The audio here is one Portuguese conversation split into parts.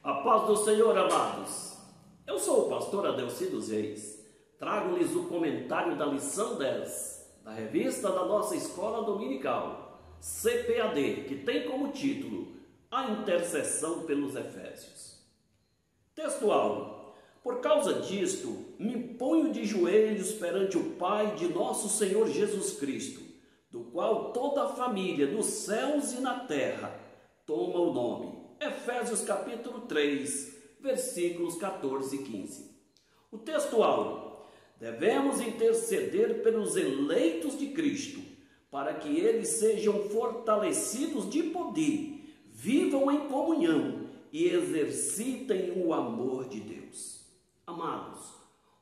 A paz do Senhor, amados. Eu sou o pastor Adelci dos Reis. Trago-lhes o comentário da lição 10 da revista da nossa escola dominical, CPAD, que tem como título A Intercessão pelos Efésios. Textual: por causa disto, me ponho de joelhos perante o Pai de nosso Senhor Jesus Cristo, do qual toda a família nos céus e na terra toma o nome. Efésios capítulo 3, versículos 14 e 15. O textual: devemos interceder pelos eleitos de Cristo, para que eles sejam fortalecidos de poder, vivam em comunhão e exercitem o amor de Deus. Amados,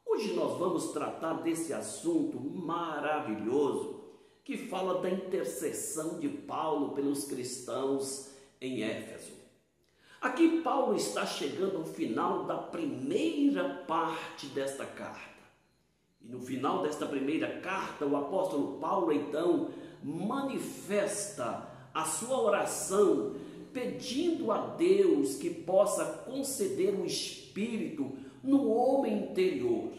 hoje nós vamos tratar desse assunto maravilhoso que fala da intercessão de Paulo pelos cristãos em Éfeso. Aqui Paulo está chegando ao final da primeira parte desta carta. E no final desta primeira carta, o apóstolo Paulo então manifesta a sua oração, pedindo a Deus que possa conceder o Espírito no homem interior,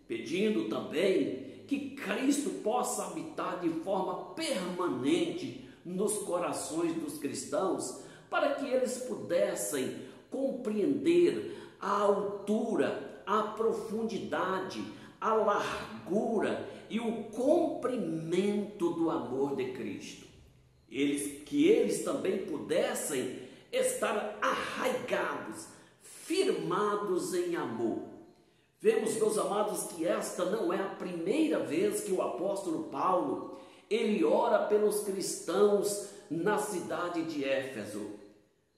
pedindo também que Cristo possa habitar de forma permanente nos corações dos cristãos, para que eles pudessem compreender a altura, a profundidade, a largura e o comprimento do amor de Cristo. Que eles também pudessem estar arraigados, firmados em amor. Vemos, meus amados, que esta não é a primeira vez que o apóstolo Paulo ele ora pelos cristãos na cidade de Éfeso.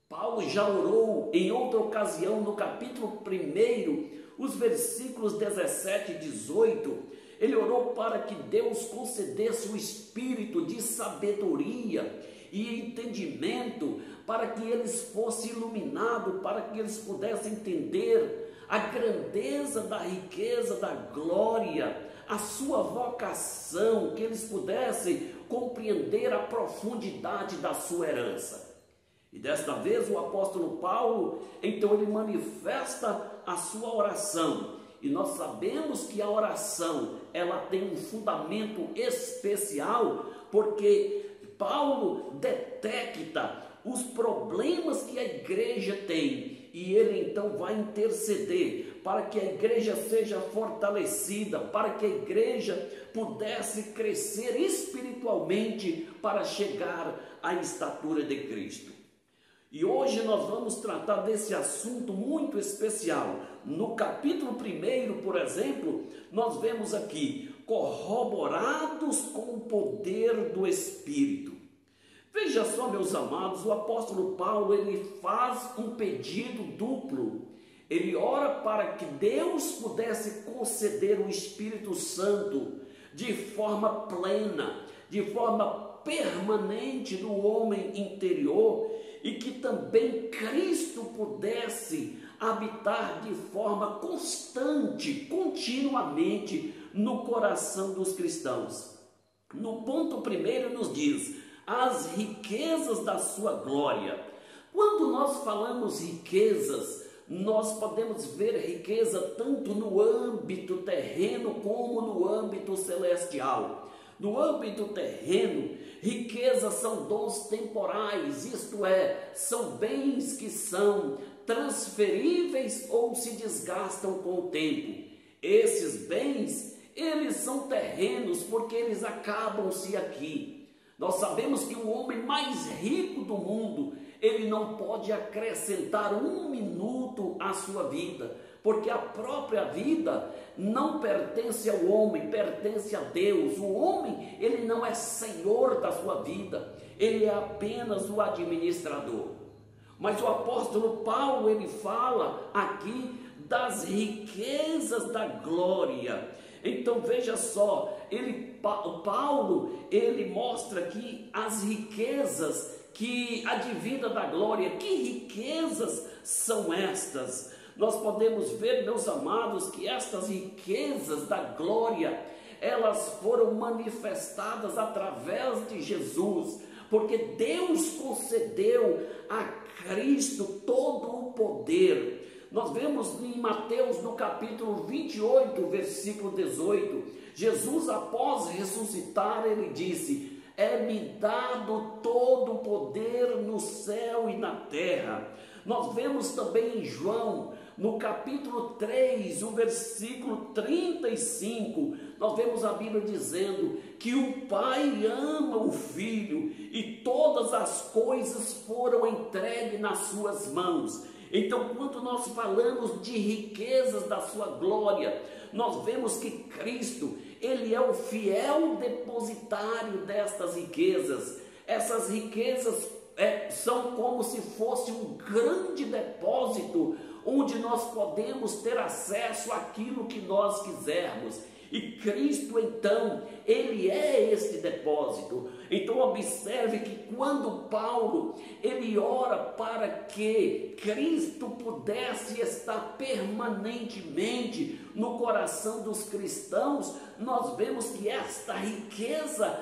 Paulo já orou em outra ocasião, no capítulo 1, os versículos 17 e 18, ele orou para que Deus concedesse o espírito de sabedoria e entendimento, para que eles fossem iluminados, para que eles pudessem entender a grandeza da riqueza, da glória, a sua vocação, que eles pudessem compreender a profundidade da sua herança. E desta vez o apóstolo Paulo, então ele manifesta a sua oração. E nós sabemos que a oração, ela tem um fundamento especial, porque Paulo detecta os problemas que a igreja tem, e ele então vai interceder para que a igreja seja fortalecida, para que a igreja pudesse crescer espiritualmente para chegar à estatura de Cristo. E hoje nós vamos tratar desse assunto muito especial. No capítulo 1, por exemplo, nós vemos aqui: corroborados com o poder do Espírito. Veja só, meus amados, o apóstolo Paulo ele faz um pedido duplo. Ele ora para que Deus pudesse conceder o Espírito Santo de forma plena, de forma permanente no homem interior, e que também Cristo pudesse habitar de forma constante, continuamente no coração dos cristãos. No ponto 1 nos diz: as riquezas da sua glória. Quando nós falamos riquezas, nós podemos ver riqueza tanto no âmbito terreno como no âmbito celestial. No âmbito terreno, riquezas são dons temporais, isto é, são bens que são transferíveis ou se desgastam com o tempo. Esses bens, eles são terrenos porque eles acabam-se aqui. Nós sabemos que o homem mais rico do mundo, ele não pode acrescentar um minuto à sua vida, porque a própria vida não pertence ao homem, pertence a Deus. O homem, ele não é senhor da sua vida, ele é apenas o administrador. Mas o apóstolo Paulo, ele fala aqui das riquezas da glória. Então veja só, Paulo, ele mostra aqui as riquezas que advinda da glória. Que riquezas são estas? Nós podemos ver, meus amados, que estas riquezas da glória, elas foram manifestadas através de Jesus, porque Deus concedeu a Cristo todo o poder. Nós vemos em Mateus, no capítulo 28, versículo 18, Jesus, após ressuscitar, ele disse: é-me dado todo o poder no céu e na terra. Nós vemos também em João, no capítulo 3, o versículo 35, nós vemos a Bíblia dizendo que o Pai ama o Filho e todas as coisas foram entregues nas suas mãos. Então, quando nós falamos de riquezas da sua glória, nós vemos que Cristo, ele é o fiel depositário destas riquezas. Essas riquezas são como se fosse um grande depósito, onde nós podemos ter acesso àquilo que nós quisermos. E Cristo, então, ele é este depósito. Então observe que quando Paulo, ele ora para que Cristo pudesse estar permanentemente no coração dos cristãos, nós vemos que esta riqueza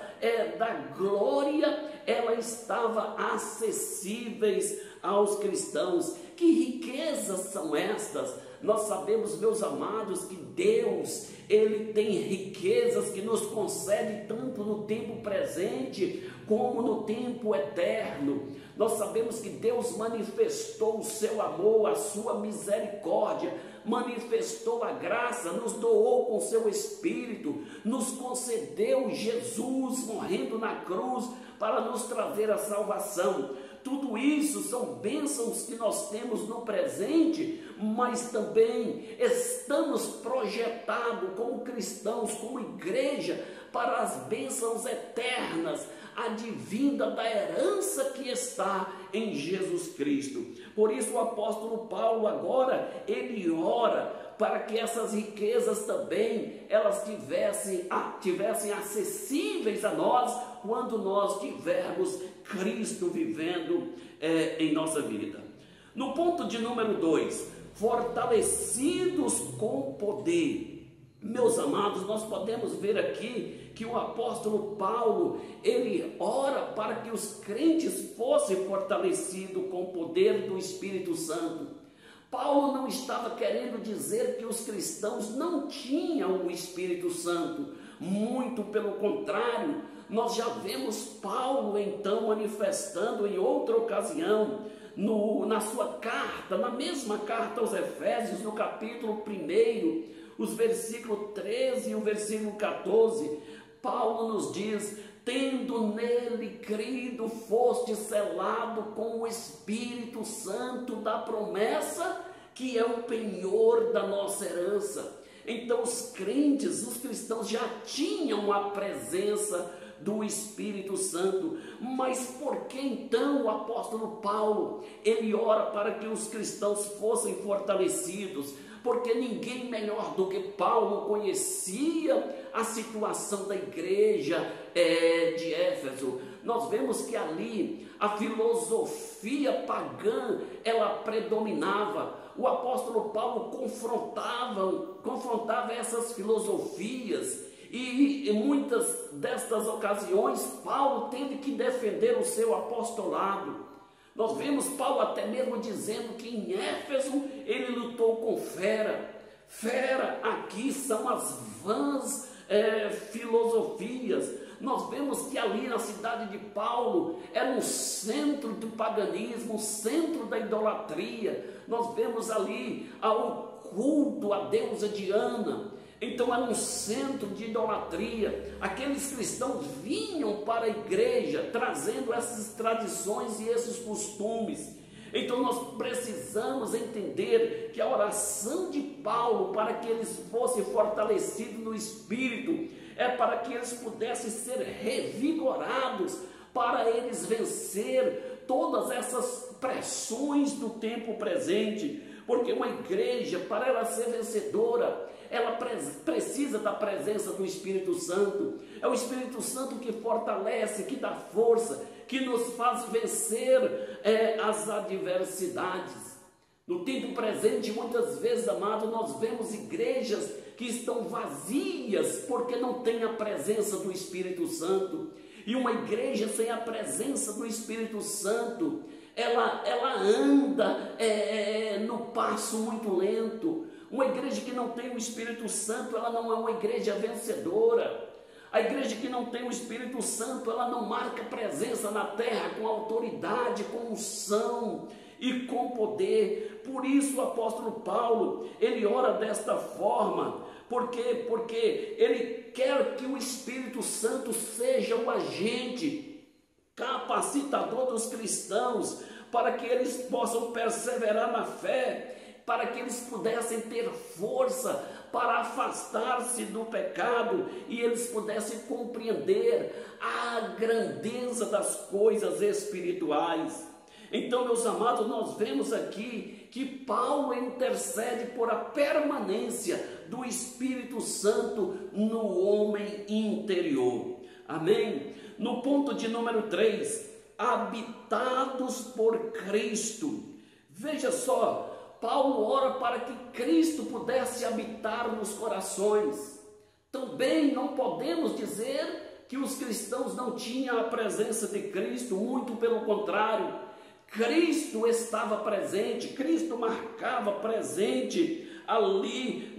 da glória, ela estava acessíveis aos cristãos. Que riquezas são estas? Nós sabemos, meus amados, que Deus, ele tem riquezas que nos concede tanto no tempo presente como no tempo eterno. Nós sabemos que Deus manifestou o seu amor, a sua misericórdia, manifestou a graça, nos doou com seu Espírito, nos concedeu Jesus morrendo na cruz para nos trazer a salvação. Tudo isso são bênçãos que nós temos no presente, mas também estamos projetados como cristãos, como igreja, para as bênçãos eternas, advinda da herança que está em Jesus Cristo. Por isso o apóstolo Paulo agora, ele ora para que essas riquezas também, elas tivessem acessíveis a nós, quando nós tivermos Cristo vivendo em nossa vida. No ponto de número 2, fortalecidos com poder. Meus amados, nós podemos ver aqui que o apóstolo Paulo, ele ora para que os crentes fossem fortalecidos com o poder do Espírito Santo. Paulo não estava querendo dizer que os cristãos não tinham o Espírito Santo, muito pelo contrário. Nós já vemos Paulo então manifestando em outra ocasião, na sua carta, na mesma carta aos Efésios, no capítulo 1, os versículos 13 e o versículo 14, Paulo nos diz: tendo nele crido, foste selado com o Espírito Santo da promessa, que é o penhor da nossa herança. Então os crentes, os cristãos já tinham a presença do Espírito Santo. Mas por que então o apóstolo Paulo, ele ora para que os cristãos fossem fortalecidos? Porque ninguém melhor do que Paulo conhecia a situação da igreja de Éfeso. Nós vemos que ali a filosofia pagã, ela predominava. O apóstolo Paulo confrontava essas filosofias, e em muitas destas ocasiões Paulo teve que defender o seu apostolado. Nós vemos Paulo até mesmo dizendo que em Éfeso ele lutou com fera. Fera aqui são as vãs filosofias. Nós vemos que ali na cidade de Paulo era um centro do paganismo, um centro da idolatria. Nós vemos ali o culto à deusa Diana. Então era um centro de idolatria. Aqueles cristãos vinham para a igreja trazendo essas tradições e esses costumes. Então nós precisamos entender que a oração de Paulo para que eles fossem fortalecidos no Espírito é para que eles pudessem ser revigorados, para eles vencer todas essas pressões do tempo presente. Porque uma igreja, para ela ser vencedora, ela precisa da presença do Espírito Santo. É o Espírito Santo que fortalece, que dá força, que nos faz vencer as adversidades. No tempo presente, muitas vezes, amado, nós vemos igrejas que estão vazias porque não tem a presença do Espírito Santo. E uma igreja sem a presença do Espírito Santo, ela anda um passo muito lento. Uma igreja que não tem o Espírito Santo, ela não é uma igreja vencedora. A igreja que não tem o Espírito Santo, ela não marca presença na terra com autoridade, com unção e com poder. Por isso o apóstolo Paulo, ele ora desta forma. Por quê? Porque ele quer que o Espírito Santo seja o agente capacitador dos cristãos, para que eles possam perseverar na fé, para que eles pudessem ter força para afastar-se do pecado e eles pudessem compreender a grandeza das coisas espirituais. Então, meus amados, nós vemos aqui que Paulo intercede por a permanência do Espírito Santo no homem interior. Amém? No ponto de número 3, habitados por Cristo. Veja só, Paulo ora para que Cristo pudesse habitar nos corações. Também não podemos dizer que os cristãos não tinham a presença de Cristo, muito pelo contrário. Cristo estava presente, Cristo marcava presente ali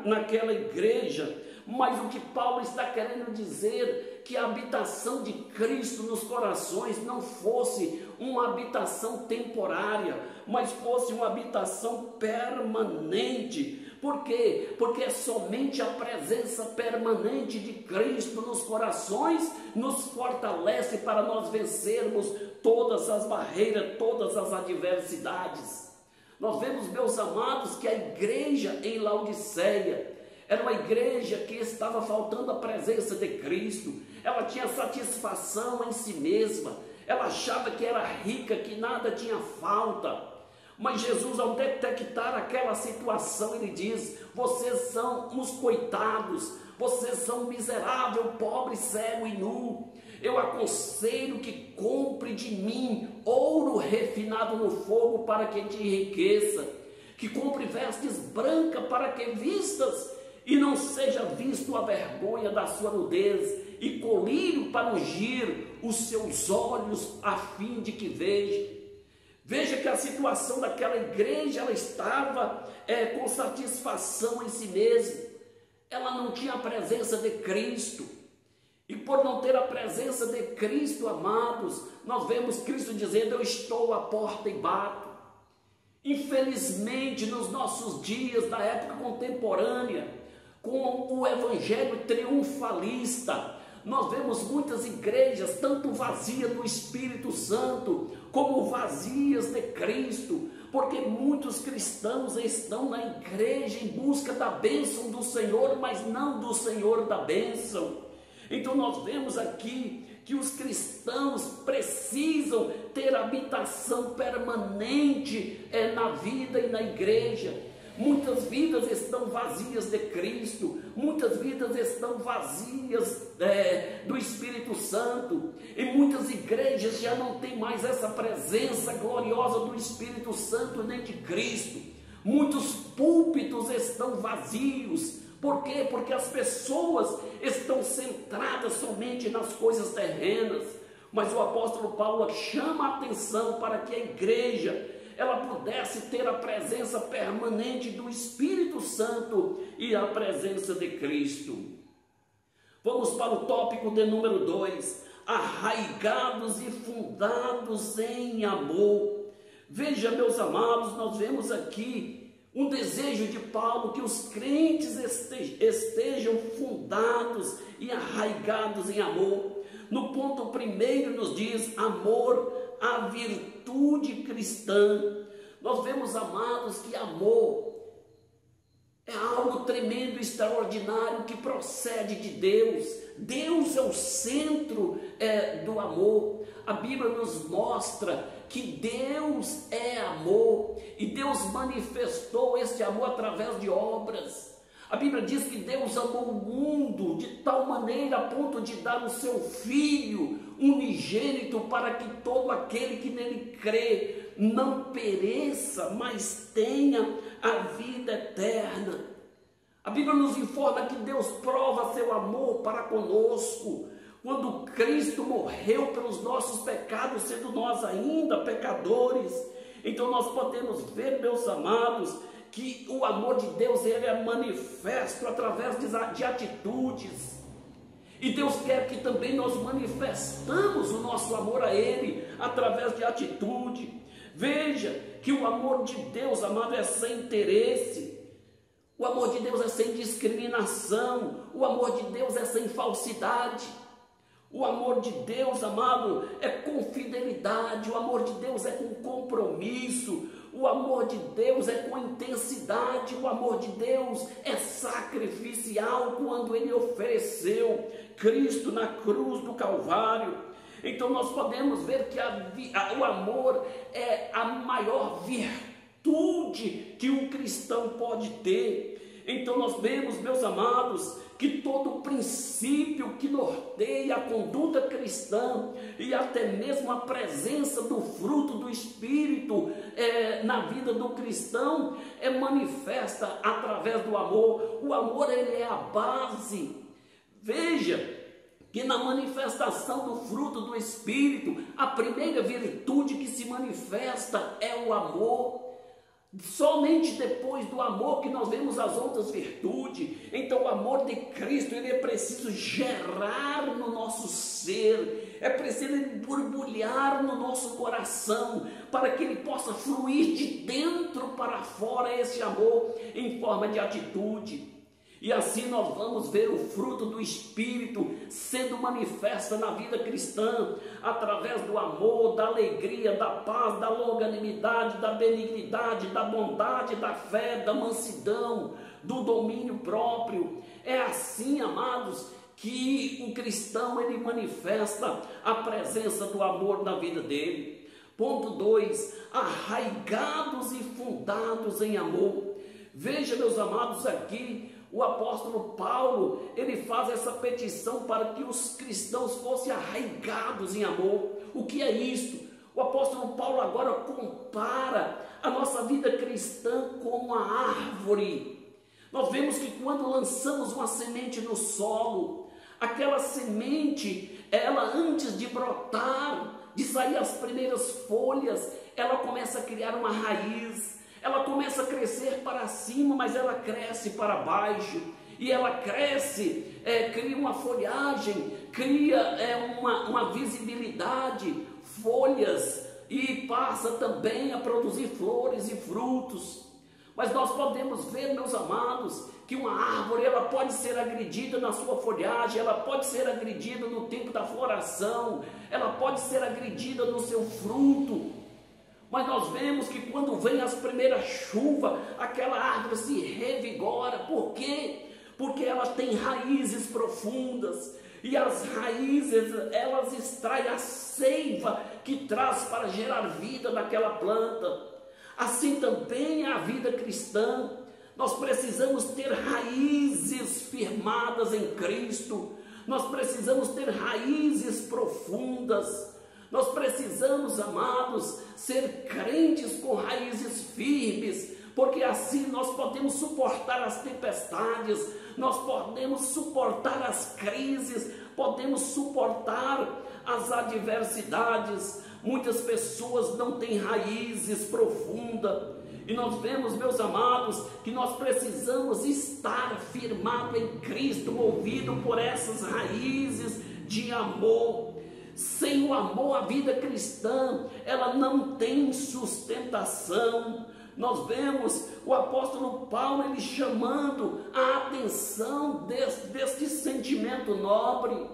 naquela igreja. Mas o que Paulo está querendo dizer, que a habitação de Cristo nos corações não fosse uma habitação temporária, mas fosse uma habitação permanente. Por quê? Porque é somente a presença permanente de Cristo nos corações nos fortalece para nós vencermos todas as barreiras, todas as adversidades. Nós vemos, meus amados, que a igreja em Laodiceia era uma igreja que estava faltando a presença de Cristo. Ela tinha satisfação em si mesma, ela achava que era rica, que nada tinha falta. Mas Jesus, ao detectar aquela situação, ele diz: vocês são uns coitados, vocês são miserável, pobre, cego e nu. Eu aconselho que compre de mim ouro refinado no fogo para que te enriqueça, que compre vestes brancas para que vistas e não seja visto a vergonha da sua nudez, e colírio para ungir os seus olhos, a fim de que veja. Veja que a situação daquela igreja, ela estava com satisfação em si mesma. Ela não tinha a presença de Cristo. E por não ter a presença de Cristo, amados, nós vemos Cristo dizendo: eu estou à porta e bato. Infelizmente, nos nossos dias, da época contemporânea, com o evangelho triunfalista, nós vemos muitas igrejas tanto vazias do Espírito Santo como vazias de Cristo, porque muitos cristãos estão na igreja em busca da bênção do Senhor, mas não do Senhor da bênção. Então nós vemos aqui que os cristãos precisam ter habitação permanente na vida e na igreja. Muitas vidas estão vazias de Cristo, muitas vidas estão vazias do Espírito Santo, e muitas igrejas já não têm mais essa presença gloriosa do Espírito Santo nem de Cristo. Muitos púlpitos estão vazios. Por quê? Porque as pessoas estão centradas somente nas coisas terrenas. Mas o apóstolo Paulo chama a atenção para que a igreja ela pudesse ter a presença permanente do Espírito Santo e a presença de Cristo. Vamos para o tópico de número 2, arraigados e fundados em amor. Veja, meus amados, nós vemos aqui um desejo de Paulo que os crentes estejam fundados e arraigados em amor. No ponto primeiro nos diz amor à virtude cristã. Nós vemos, amados, que amor é algo tremendo, extraordinário, que procede de Deus. Deus é o centro do amor. A Bíblia nos mostra que Deus é amor, e Deus manifestou esse amor através de obras. A Bíblia diz que Deus amou o mundo de tal maneira a ponto de dar o seu Filho unigênito, para que todo aquele que nele crê não pereça, mas tenha a vida eterna. A Bíblia nos informa que Deus prova seu amor para conosco quando Cristo morreu pelos nossos pecados, sendo nós ainda pecadores. Então nós podemos ver, meus amados, que o amor de Deus ele é manifesto através de atitudes. E Deus quer que também nós manifestamos o nosso amor a Ele através de atitude. Veja que o amor de Deus, amado, é sem interesse. O amor de Deus é sem discriminação. O amor de Deus é sem falsidade. O amor de Deus, amado, é com fidelidade. O amor de Deus é com compromisso. O amor de Deus é com intensidade. O amor de Deus é sacrificial quando Ele ofereceu Cristo na cruz do Calvário. Então nós podemos ver que o amor é a maior virtude que um cristão pode ter. Então nós vemos, meus amados, que todo o princípio que norteia a conduta cristã e até mesmo a presença do fruto do Espírito na vida do cristão é manifesta através do amor. O amor ele é a base. Veja que na manifestação do fruto do Espírito, a primeira virtude que se manifesta é o amor. Somente depois do amor que nós vemos as outras virtudes. Então o amor de Cristo ele é preciso gerar no nosso ser, é preciso borbulhar no nosso coração, para que ele possa fluir de dentro para fora esse amor em forma de atitude. E assim nós vamos ver o fruto do Espírito sendo manifesta na vida cristã, através do amor, da alegria, da paz, da longanimidade, da benignidade, da bondade, da fé, da mansidão, do domínio próprio. É assim, amados, que o cristão ele manifesta a presença do amor na vida dele. Ponto 2, arraigados e fundados em amor. Veja, meus amados, aqui o apóstolo Paulo, ele faz essa petição para que os cristãos fossem arraigados em amor. O que é isto? O apóstolo Paulo agora compara a nossa vida cristã com uma árvore. Nós vemos que quando lançamos uma semente no solo, aquela semente, ela antes de brotar, de sair as primeiras folhas, ela começa a criar uma raiz. Ela começa a crescer para cima, mas ela cresce para baixo. E ela cresce, cria uma folhagem, cria uma visibilidade, folhas, e passa também a produzir flores e frutos. Mas nós podemos ver, meus amados, que uma árvore ela pode ser agredida na sua folhagem, ela pode ser agredida no tempo da floração, ela pode ser agredida no seu fruto. Mas nós vemos que quando vem as primeiras chuvas, aquela árvore se revigora. Por quê? Porque ela tem raízes profundas. E as raízes, elas extraem a seiva que traz para gerar vida naquela planta. Assim também é a vida cristã. Nós precisamos ter raízes firmadas em Cristo. Nós precisamos ter raízes profundas. Nós precisamos, amados, ser crentes com raízes firmes, porque assim nós podemos suportar as tempestades, nós podemos suportar as crises, podemos suportar as adversidades. Muitas pessoas não têm raízes profundas, e nós vemos, meus amados, que nós precisamos estar firmado em Cristo, movido por essas raízes de amor. Sem o amor, a vida cristã, ela não tem sustentação. Nós vemos o apóstolo Paulo, ele chamando a atenção deste sentimento nobre.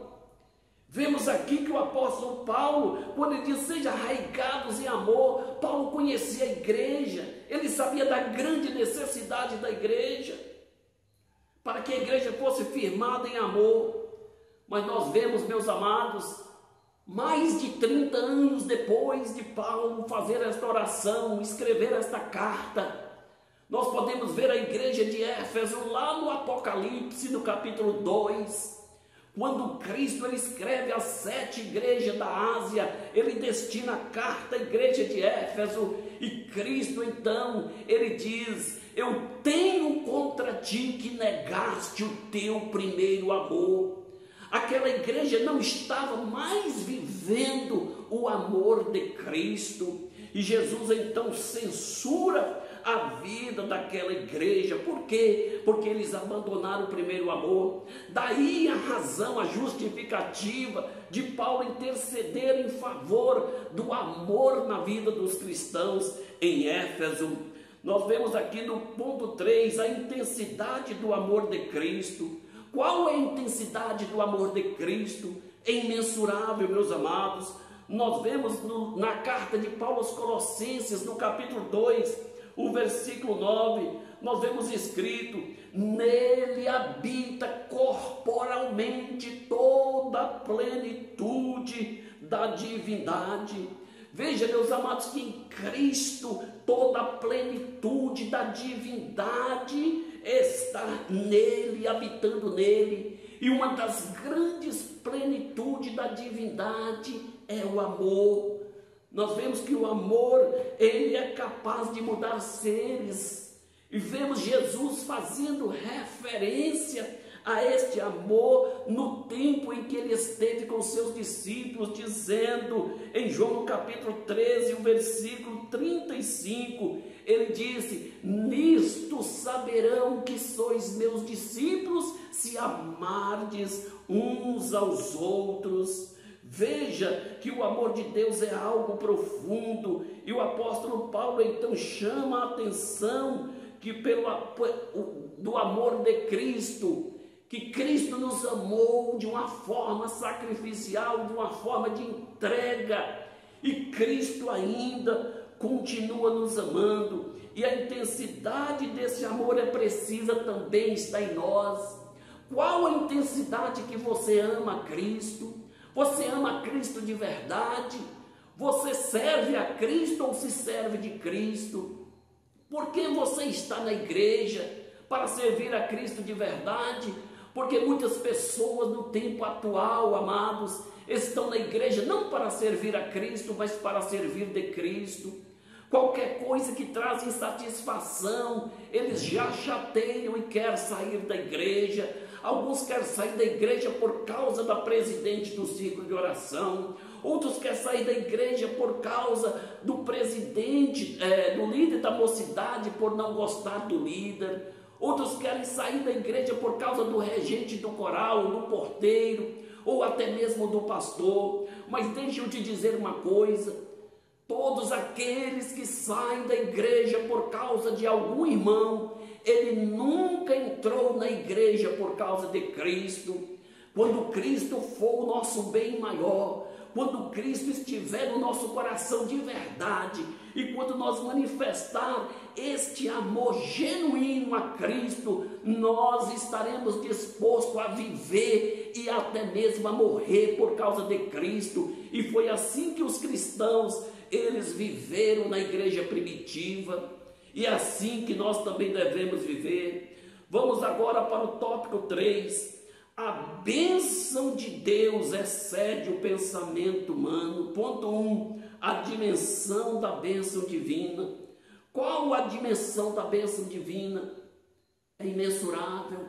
Vemos aqui que o apóstolo Paulo, quando ele diz, seja arraigados em amor, Paulo conhecia a igreja, ele sabia da grande necessidade da igreja, para que a igreja fosse firmada em amor. Mas nós vemos, meus amados, mais de 30 anos depois de Paulo fazer esta oração, escrever esta carta, nós podemos ver a igreja de Éfeso lá no Apocalipse, no capítulo 2, quando Cristo ele escreve às 7 igrejas da Ásia, ele destina a carta à igreja de Éfeso, e Cristo então, ele diz, eu tenho contra ti que negaste o teu primeiro amor. Aquela igreja não estava mais vivendo o amor de Cristo. E Jesus então censura a vida daquela igreja. Por quê? Porque eles abandonaram o primeiro amor. Daí a razão, a justificativa de Paulo interceder em favor do amor na vida dos cristãos em Éfeso. Nós vemos aqui no ponto 3 a intensidade do amor de Cristo. Qual é a intensidade do amor de Cristo? É imensurável, meus amados. Nós vemos na carta de Paulo aos Colossenses, no capítulo 2, o versículo 9, nós vemos escrito: nele habita corporalmente toda a plenitude da divindade. Veja, meus amados, que em Cristo toda a plenitude da divindade está nele, habitando nele. E uma das grandes plenitudes da divindade é o amor. Nós vemos que o amor, ele é capaz de mudar seres. E vemos Jesus fazendo referência a este amor no tempo em que ele esteve com seus discípulos, dizendo em João no capítulo 13, o versículo 35, ele disse: nisto saberão que sois meus discípulos, se amardes uns aos outros. Veja que o amor de Deus é algo profundo, e o apóstolo Paulo então chama a atenção que do amor de Cristo, que Cristo nos amou de uma forma sacrificial, de uma forma de entrega, e Cristo ainda continua nos amando, e a intensidade desse amor é precisa também estar em nós. Qual a intensidade que você ama a Cristo? Você ama a Cristo de verdade? Você serve a Cristo ou se serve de Cristo? Por que você está na igreja? Para servir a Cristo de verdade? Porque muitas pessoas no tempo atual, amados, estão na igreja não para servir a Cristo, mas para servir de Cristo. Qualquer coisa que traz insatisfação, eles já chateiam e querem sair da igreja. Alguns querem sair da igreja por causa da presidente do círculo de oração. Outros querem sair da igreja por causa do presidente, do líder da mocidade, por não gostar do líder. Outros querem sair da igreja por causa do regente do coral, do porteiro, ou até mesmo do pastor. Mas deixa eu te dizer uma coisa: todos aqueles que saem da igreja por causa de algum irmão, ele nunca entrou na igreja por causa de Cristo. Quando Cristo for o nosso bem maior, quando Cristo estiver no nosso coração de verdade, e quando nós manifestar este amor genuíno a Cristo, nós estaremos dispostos a viver e até mesmo a morrer por causa de Cristo. E foi assim que os cristãos, eles viveram na igreja primitiva, e é assim que nós também devemos viver. Vamos agora para o tópico 3. A bênção de Deus excede o pensamento humano. Ponto 1. A dimensão da bênção divina. Qual a dimensão da bênção divina? É imensurável.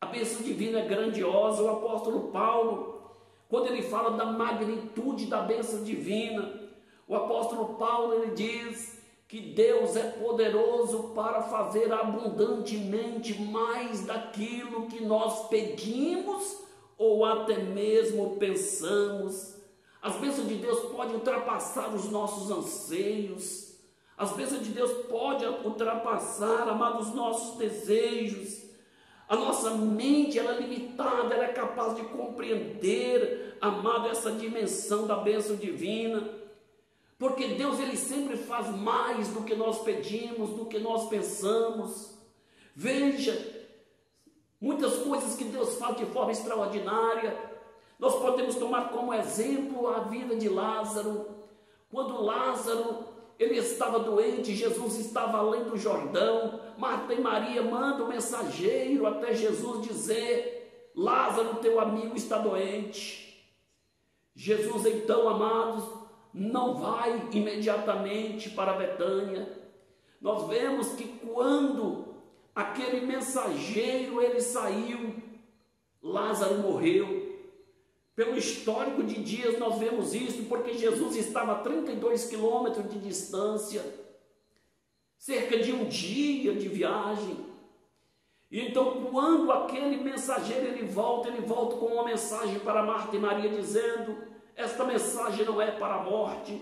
A bênção divina é grandiosa. O apóstolo Paulo, quando ele fala da magnitude da bênção divina, o apóstolo Paulo, ele diz que Deus é poderoso para fazer abundantemente mais daquilo que nós pedimos ou até mesmo pensamos. As bênçãos de Deus podem ultrapassar os nossos anseios. As bênçãos de Deus podem ultrapassar, amados, os nossos desejos. A nossa mente, ela é limitada, ela é capaz de compreender, amado, essa dimensão da bênção divina. Porque Deus, ele sempre faz mais do que nós pedimos, do que nós pensamos. Veja, muitas coisas que Deus faz de forma extraordinária. Nós podemos tomar como exemplo a vida de Lázaro. Quando Lázaro, ele estava doente, Jesus estava além do Jordão. Marta e Maria mandam um mensageiro até Jesus dizer: Lázaro, teu amigo, está doente. Jesus, então, amados, não vai imediatamente para Betânia. Nós vemos que quando aquele mensageiro ele saiu, Lázaro morreu. Pelo histórico de dias nós vemos isso, porque Jesus estava a 32 quilômetros de distância, cerca de um dia de viagem. E então, quando aquele mensageiro ele volta com uma mensagem para Marta e Maria, dizendo: esta mensagem não é para a morte.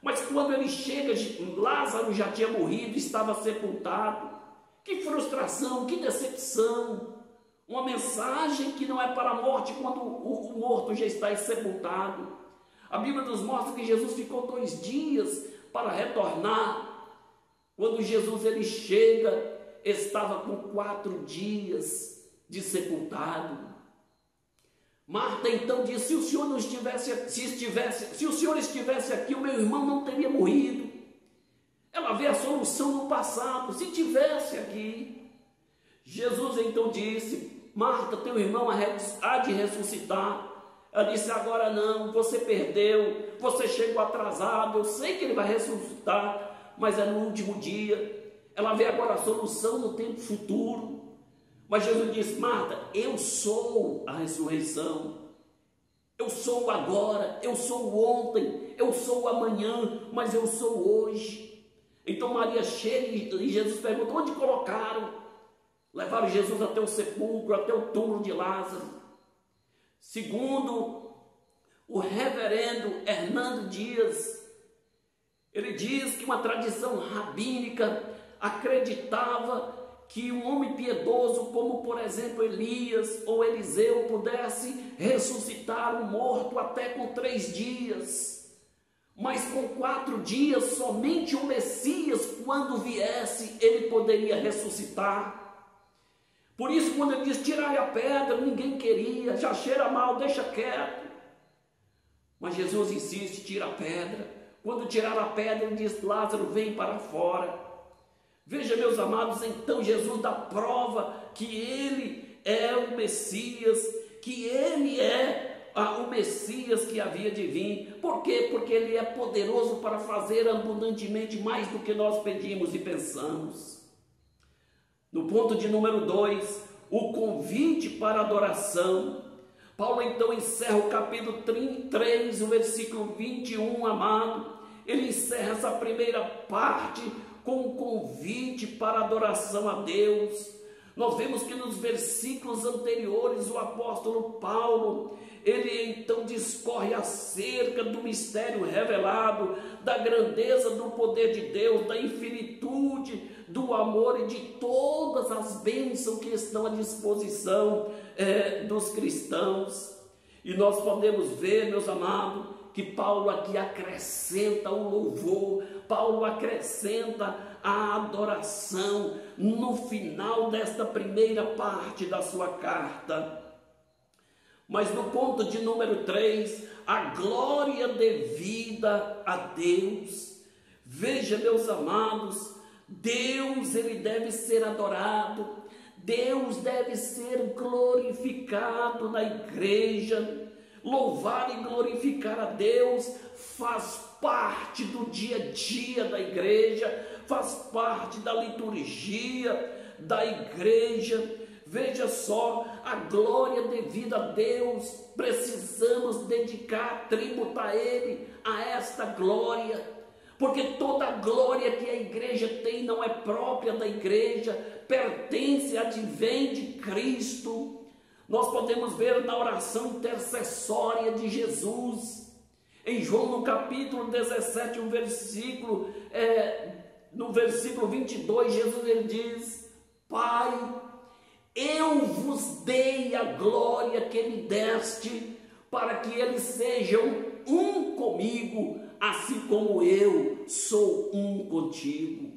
Mas quando ele chega, Lázaro já tinha morrido, estava sepultado. Que frustração, que decepção. Uma mensagem que não é para a morte quando o morto já está sepultado. A Bíblia nos mostra que Jesus ficou 2 dias para retornar. Quando Jesus ele chega, estava com 4 dias de sepultado. Marta então disse: se o Senhor não estivesse, se o Senhor estivesse aqui, o meu irmão não teria morrido. Ela vê a solução no passado, se tivesse aqui. Jesus então disse: Marta, teu irmão há de ressuscitar. Ela disse: agora não, você perdeu, você chegou atrasado, eu sei que ele vai ressuscitar, mas é no último dia. Ela vê agora a solução no tempo futuro. Mas Jesus disse: Marta, eu sou a ressurreição, eu sou o agora, eu sou o ontem, eu sou o amanhã, mas eu sou hoje. Então Maria chega e Jesus pergunta: onde colocaram? Levaram Jesus até o sepulcro, até o túmulo de Lázaro. Segundo o reverendo Hernando Dias, ele diz que uma tradição rabínica acreditava que um homem piedoso, como por exemplo Elias ou Eliseu, pudesse ressuscitar um morto até com 3 dias. Mas com 4 dias, somente o Messias, quando viesse, ele poderia ressuscitar. Por isso, quando ele diz: tirai a pedra, ninguém queria, já cheira mal, deixa quieto. Mas Jesus insiste: tira a pedra. Quando tirar a pedra, ele diz: Lázaro, vem para fora. Veja, meus amados, então Jesus dá prova que ele é o Messias, que ele é o Messias que havia de vir. Por quê? Porque ele é poderoso para fazer abundantemente mais do que nós pedimos e pensamos. No ponto de número 2, o convite para a adoração. Paulo então encerra o capítulo 3, o versículo 21, amado. Ele encerra essa primeira parte com um convite para a adoração a Deus. Nós vemos que nos versículos anteriores o apóstolo Paulo, ele então discorre acerca do mistério revelado, da grandeza do poder de Deus, da infinitude do amor e de todas as bênçãos que estão à disposição dos cristãos. E nós podemos ver, meus amados, que Paulo aqui acrescenta o louvor, Paulo acrescenta a adoração no final desta primeira parte da sua carta. Mas no ponto de número 3, a glória devida a Deus. Veja, meus amados, Deus ele deve ser adorado, Deus deve ser glorificado na igreja. Louvar e glorificar a Deus faz parte do dia a dia da igreja, faz parte da liturgia da igreja. Veja só, a glória devida a Deus, precisamos dedicar, tributar a Ele, a esta glória, porque toda a glória que a igreja tem não é própria da igreja, pertence, advém de Cristo. Nós podemos ver na oração intercessória de Jesus, em João no capítulo 17, no versículo 22, Jesus ele diz: Pai, eu vos dei a glória que me deste, para que eles sejam um comigo, assim como eu sou um contigo.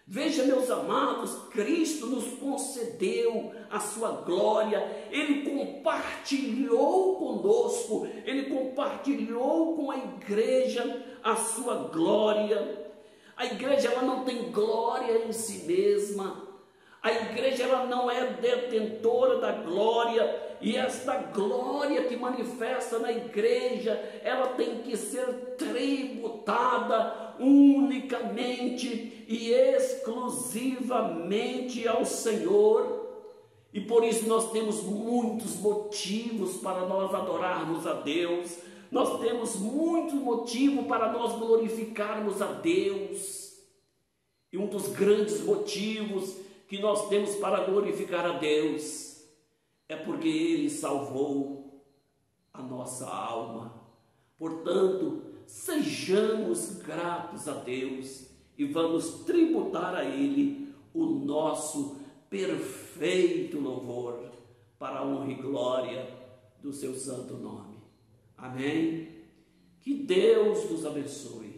Veja, meus amados, Cristo nos concedeu a sua glória, Ele compartilhou conosco, Ele compartilhou com a igreja a sua glória. A igreja ela não tem glória em si mesma, a igreja ela não é detentora da glória, e esta glória que manifesta na igreja, ela tem que ser tributada unicamente e exclusivamente ao Senhor. E por isso nós temos muitos motivos para nós adorarmos a Deus. Nós temos muito motivo para nós glorificarmos a Deus. E um dos grandes motivos que nós temos para glorificar a Deus é porque Ele salvou a nossa alma. Portanto, sejamos gratos a Deus e vamos tributar a Ele o nosso perfeito louvor para a honra e glória do seu santo nome. Amém? Que Deus nos abençoe.